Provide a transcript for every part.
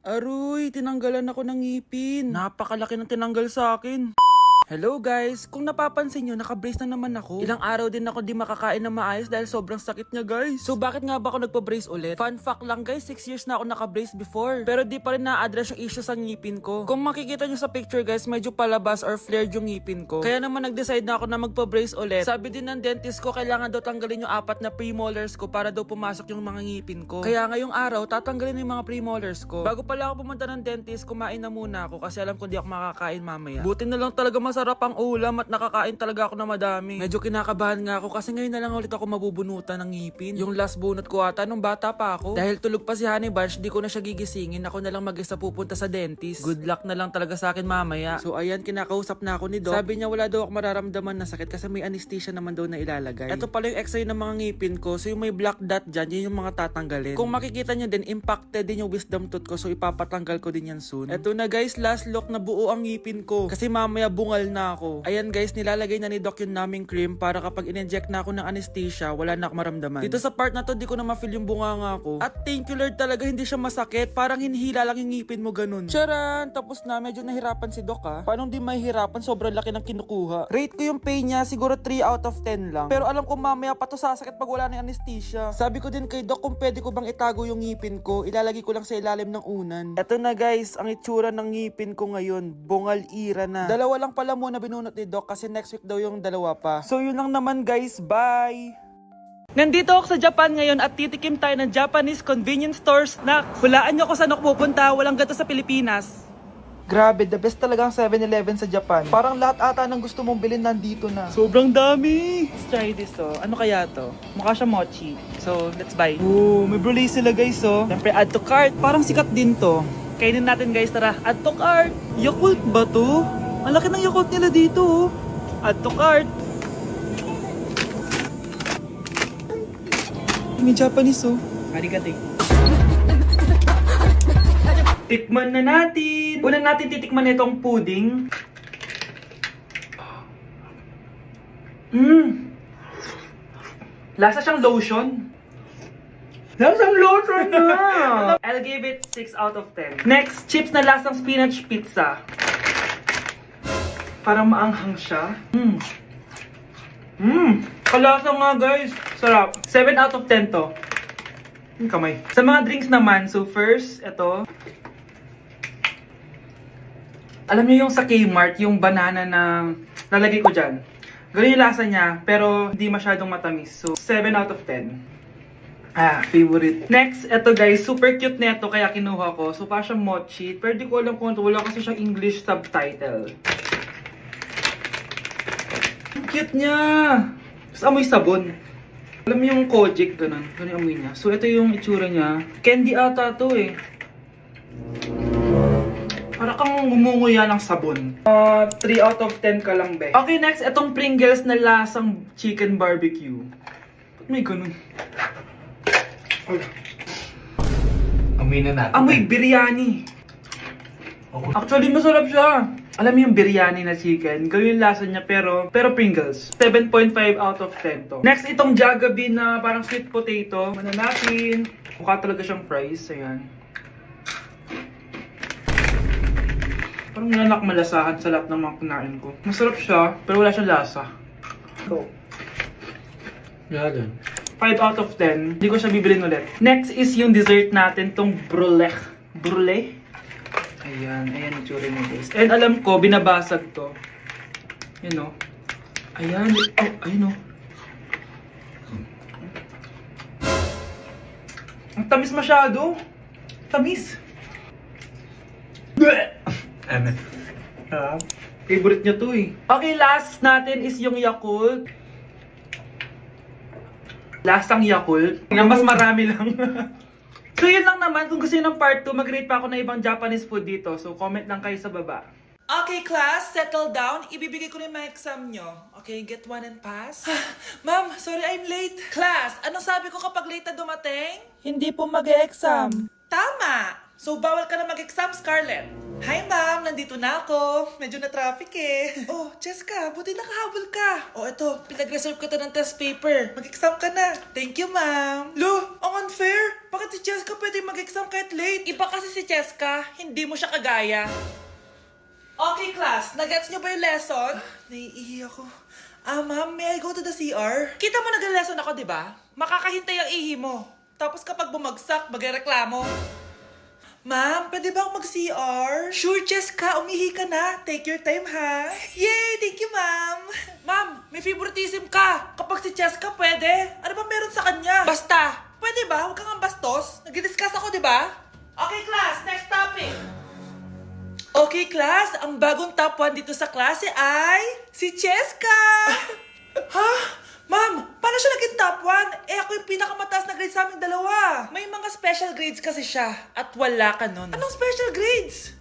Aroy, tinanggalan ako ng ngipin. Napakalaki ng tinanggal sa akin. Hello guys! Kung napapansin nyo, naka-brace na naman ako. Ilang araw din ako di makakain na maayos dahil sobrang sakit niya guys. So bakit nga ba ako nagpa-brace ulit? Fun fact lang guys, 6 years na ako naka-brace before. Pero di pa rin na-address yung issue sa ngipin ko. Kung makikita nyo sa picture guys, medyo palabas or flared yung ngipin ko. Kaya naman nag-decide na ako na magpa-brace ulit. Sabi din ng dentist ko, kailangan daw tanggalin yung 4 na premolars ko para daw pumasok yung mga ngipin ko. Kaya ngayong araw, tatanggalin yung mga premolars ko. Bago pala ako pumunta ng dentist, kumain na muna ako kasi alam ko di ako makakain mamaya. Buti na lang talaga masarap ang ulam at nakakain talaga ako na madami. Medyo kinakabahan nga ako kasi ngayon na lang ulit ako mabubunutan ng ngipin. Yung last bunot ko ata nung bata pa ako. Dahil tulog pa si Honey Bunch, di ko na siya gigisingin. Ako na lang mag-isa pupunta sa dentist. Good luck na lang talaga sa akin mamaya. So ayan, kinakausap na ako ni Doc. Sabi niya wala daw ako mararamdaman na sakit kasi may anesthesia naman daw na ilalagay. Ito pala yung x-ray ng mga ngipin ko. So yung may black dot dyan, yun yung mga tatanggalin. Kung makikita niyo din, impacted din yung wisdom tooth ko. So ipapatanggal ko din yan soon. Eto na guys, last look na buo ang ngipin ko. Kasi mamaya bungal na ako. Ayan guys, nilalagay na ni Doc yung naming cream para kapag in-inject na ako ng anesthesia, wala na ako maramdaman. Dito sa part na to, di ko na ma-feel yung bunganga ko. At thank you Lord talaga, hindi siya masakit. Parang hinihila lang yung ngipin mo ganun. Charan! Tapos na, medyo nahirapan si Doc ha. Paano di mahihirapan? Sobrang laki ng kinukuha. Rate ko yung pain niya, siguro 3 out of 10 lang. Pero alam ko mamaya pa to sasakit pag wala na yung anesthesia. Sabi ko din kay Doc kung pwede ko bang itago yung ngipin ko, ilalagay ko lang sa ilalim ng unan. Eto na guys, ang itsura ng ngipin ko ngayon. Bungal ira na. Dalawa lang pala muna binunot ni Doc kasi next week daw yung dalawa pa. So yun lang naman guys, bye! Nandito ako sa Japan ngayon at titikim tayo ng Japanese convenience store snacks. Hulaan nyo kung saan ako pupunta, walang gato sa Pilipinas. Grabe, the best talaga ang 7-Eleven sa Japan. Parang lahat ata ng gusto mong bilhin nandito na. Sobrang dami! Let's try this oh. Ano kaya to? Mukha siya mochi. So, let's buy. Oh, may brulee sila guys oh. Siyempre, add to cart. Parang sikat din to. Kainin natin guys, tara. Add to cart. Yakult ba to? Ang laki ng Yakult nila dito oh. Add to cart. May Japanese oh. Arigato. Tikman na natin. Una natin titikman itong pudding. Lasa siyang lotion. Lasang lotion na! I'll give it 6 out of 10. Next, chips na lasang spinach pizza. Parang maanghang siya. Kalasa nga guys. Sarap. 7 out of 10 to. Yung kamay. Sa mga drinks naman, so first, ito. Alam niyo yung sa Kmart, yung banana na nalagay ko dyan. Ganun yung lasa niya, pero hindi masyadong matamis. So, 7 out of 10. Favorite. Next, ito guys, super cute na ito, kaya kinuha ko. So, parang siyang mochi. Pero di ko alam kung ito, wala kasi siyang English subtitle. Ang cute niya! Tapos amoy sabon. Alam mo yung Kojic, ganun. Ganun yung amoy niya. So, ito yung itsura niya. Candy ata to eh. Para kang ngumunguya ng sabon. 3 out of 10 ka lang, be. Okay, next, itong Pringles na lasang chicken barbecue. Ba't may ganun? Amoy na natin. Amoy biryani. Actually, masarap siya. Alam mo yung biryani na chicken, ganun yung lasa niya pero Pringles. 7.5 out of 10 to. Next, itong Jollibee na parang sweet potato. Ano natin? Mukha talaga siyang fries. Ayan. Parang nanak malasahan sa lahat ng mga kinain ko. Masarap siya, pero wala siyang lasa. So, Yan. 5 out of 10. Hindi ko siya bibilin ulit. Next is yung dessert natin, tong brulee. Brulee? Ayan, ayan yung tsura niya guys. And alam ko, binabasag to. Yun o. Ayan, oh, ayun o. Ang tamis masyado. Tamis. Favorite niya to eh. Okay, last natin is yung Yakult. Lasang Yakult. Nga mas marami lang. So yun lang naman. Kung gusto nyo ng part 2, mag-rate pa ako ng ibang Japanese food dito. So comment lang kayo sa baba. Okay class, settle down. Ibibigay ko na yung mga exam nyo. Okay, get one and pass. Ma'am, sorry I'm late. Class, anong sabi ko kapag late na dumating? Hindi po mag-e-exam. Tama! So, bawal ka na mag-exam, Scarlett. Hi, ma'am. Nandito na ako. Medyo na-traffic eh. Oh, Jessica, buti nakahabol ka. Oh, eto. Pinag-reserve ko to ng test paper. Mag-exam ka na. Thank you, ma'am. Lo, ang unfair. Bakit si Jessica pwede mag-exam kahit late? Iba kasi si Jessica. Hindi mo siya kagaya. Okay, class. Nagets niyo ba yung lesson? Naiihi ako. Ma'am, may I go to the CR? Kita mo nag-lesson ako, di ba? Makakahintay ang ihi mo. Tapos kapag bumagsak, magreklamo. Ma'am, pwede ba akong mag-CR? Sure, Jessica. Umihi ka na. Take your time, ha? Yay! Thank you, ma'am. Ma'am, may favoritism ka. Kapag si Jessica pwede, ano ba meron sa kanya? Basta. Pwede ba? Huwag kang bastos. Nag-discuss ako, di ba? Okay, class. Next topic. Okay, class. Ang bagong top 1 dito sa klase ay si Jessica. Ha? Ma'am, paano siya naging top 1? Eh ako yung pinakamataas na grade sa aming dalawa. May mga special grades kasi siya at wala ka nun. Anong special grades?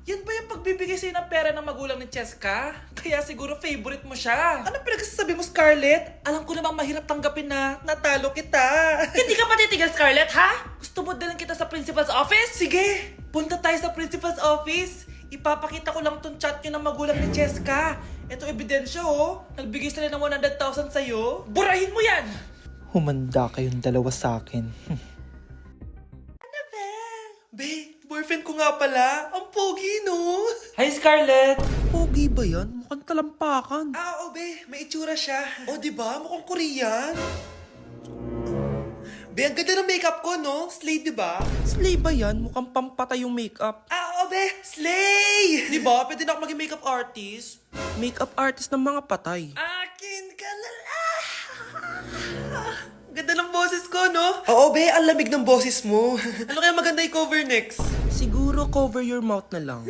Yan ba yung pagbibigay sa'yo ng pera ng magulang ni Jessica? Kaya siguro favorite mo siya. Ano pinagsasabi mo, Scarlett? Alam ko namang mahirap tanggapin na natalo kita. Hindi ka patitigil, Scarlett, ha? Gusto mo dalhin kita sa principal's office? Sige, punta tayo sa principal's office. Ipapakita ko lang tong chat nyo ng magulang ni Jessica. Ito ebidensya, oh. Nagbigay sila ng 100,000 sa'yo. Burahin mo yan! Humanda kayong dalawa sa akin. Ano ba? Be, boyfriend ko nga pala. Ang pogi, no? Hi, Scarlett! Pogi ba yan? Mukhang talampakan. Oo, be. May itsura siya. Oh, di ba? Mukhang Korean. Be, ang ganda ng makeup ko, no? Slay, di ba? Slay ba yan? Mukhang pampatay yung makeup. Oo, be. Slay! Di ba? Pwede na ako maging makeup artist. Makeup artist ng mga patay. Akin ka na lang. Ganda ng boses ko, no? Oo, be. Ang lamig ng boses mo. Ano kaya maganda i-cover next? Siguro cover your mouth na lang.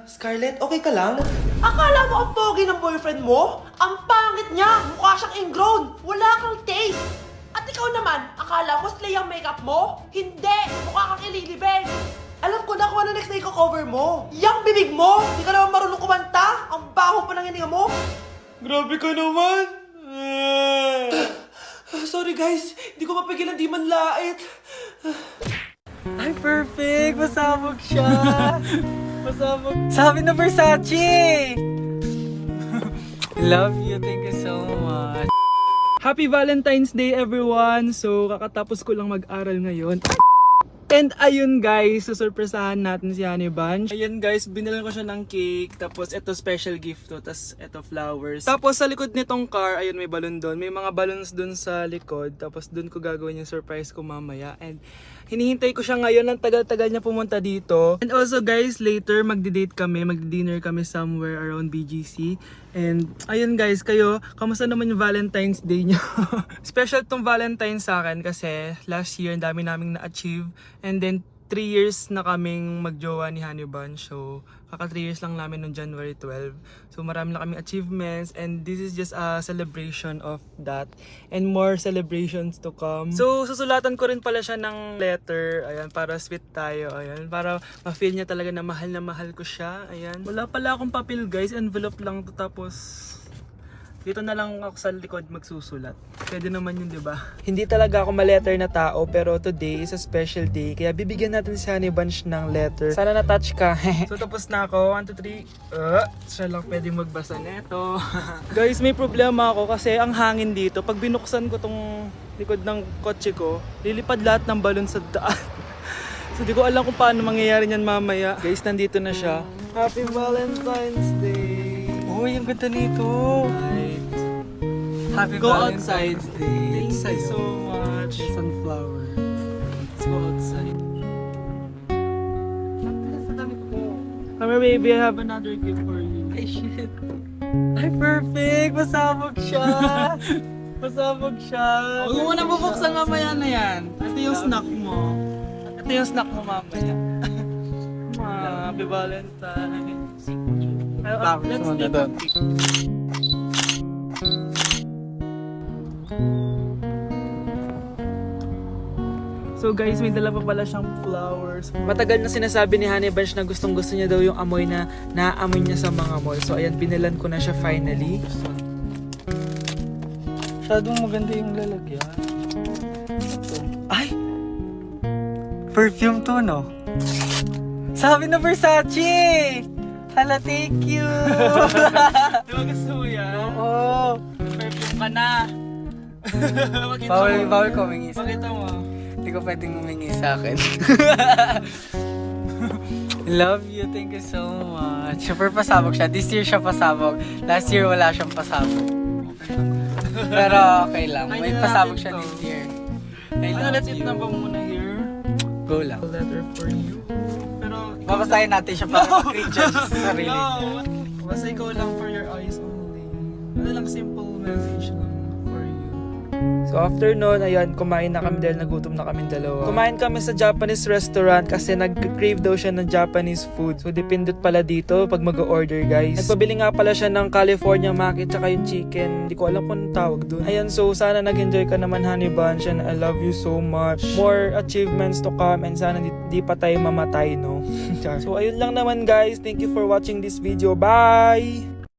Scarlett, okay ka lang? Akala mo ang pogi ng boyfriend mo? Ang pangit niya! Mukha siyang ingrown! Wala kang taste! At ikaw naman, akala mo slay ang makeup mo? Hindi! Mukha kang ililibing! Alam ko na kung ano next na i-cover mo. Yang bibig mo! Di ka naman marunong kumanta! Ang baho pa ng hininga mo! Grabe ka naman! Sorry guys, di ko mapigilan di man lait. Ay, perfect! Masabog siya! Masabog. Sabi na Versace! Love you. Thank you so much. Happy Valentine's Day, everyone! So, kakatapos ko lang mag-aral ngayon. And ayun guys, susurpresahan natin si Honey Bunch. Ayun guys, binilan ko siya ng cake. Tapos ito special gift to. Tapos ito flowers. Tapos sa likod nitong car, ayun may balon doon. May mga balloons doon sa likod. Tapos doon ko gagawin yung surprise ko mamaya. And hinihintay ko siya ngayon. Ang tagal-tagal niya pumunta dito. And also guys, later magdi-date kami. Magdi-dinner kami somewhere around BGC. And ayun guys, kayo, kamusta naman yung Valentine's Day niyo? Special tong Valentine's sa akin kasi last year ang dami naming na-achieve. And then 3 years na kaming magjowa ni Honey Bunch. So kaka 3 years lang namin noong January 12. So marami na kaming achievements and this is just a celebration of that. And more celebrations to come. So susulatan ko rin pala siya ng letter. Ayan, para sweet tayo. Ayan, para ma-feel niya talaga na mahal ko siya. Ayan. Wala pala akong papel guys. Envelope lang to, tapos dito na lang ako sa likod magsusulat. Pwede naman yun, di ba? Hindi talaga ako ma-letter na tao, pero today is a special day. Kaya bibigyan natin si Honey Bunch ng letter. Sana na-touch ka. So tapos na ako. 1, 2, 3. Siya lang pwedeng magbasa neto. Guys, may problema ako kasi ang hangin dito. Pag binuksan ko tong likod ng kotse ko, lilipad lahat ng balon sa daan. So di ko alam kung paano mangyayari niyan mamaya. Guys, nandito na siya. Happy Valentine's Day! Uy, ang ganda nito. Happy Go Valentine's Day. Thank you so much. Sunflower. Let's go outside. Come here, baby. I have another gift for you. Ay, shit. Ay, perfect! Masabog siya! Masabog siya! Huwag mo muna bubuksan mamaya na yan. Ito yung snack mo. Ito yung snack mo mamaya. Happy Valentine's. Let's take a pic. So guys, may dala pa pala siyang flowers. Matagal na sinasabi ni Honey Bunch na gustong gusto niya daw yung amoy na naaamoy niya sa mga mall. So ayan, binilan ko na siya finally. Masyadong maganda yung lalagyan. Ay! Perfume to, no? Sabi na Versace! Hala, thank you! Di ba gusto mo yan? Oo! Perfume ka na. Pakita Bawal ko humingi sa Pakita mo. Hindi ko pwedeng humingi sa akin. Love you, thank you so much. Super pasabog siya. This year siya pasabog. Last year wala siyang pasabog. Pero okay lang. May pasabog siya this year. I love Let's eat you. na ba muna here? Go lang. A letter for you. Pero Babasahin natin siya para mag-recharge sa sarili. No! Basta ikaw lang for your eyes only. Ano lang, simple message lang for you. So after nun, ayan, kumain na kami dahil nagutom na kami dalawa. Kumain kami sa Japanese restaurant kasi nag-crave daw siya ng Japanese food. So dipindot pala dito pag mag-order, guys. Nagpabili nga pala siya ng California Maki tsaka yung chicken. Hindi ko alam kung anong tawag dun. Ayan, so sana nag-enjoy ka naman, Honey Bunch, and I love you so much. More achievements to come and sana di pa tayo mamatay, no? So ayun lang naman, guys. Thank you for watching this video. Bye!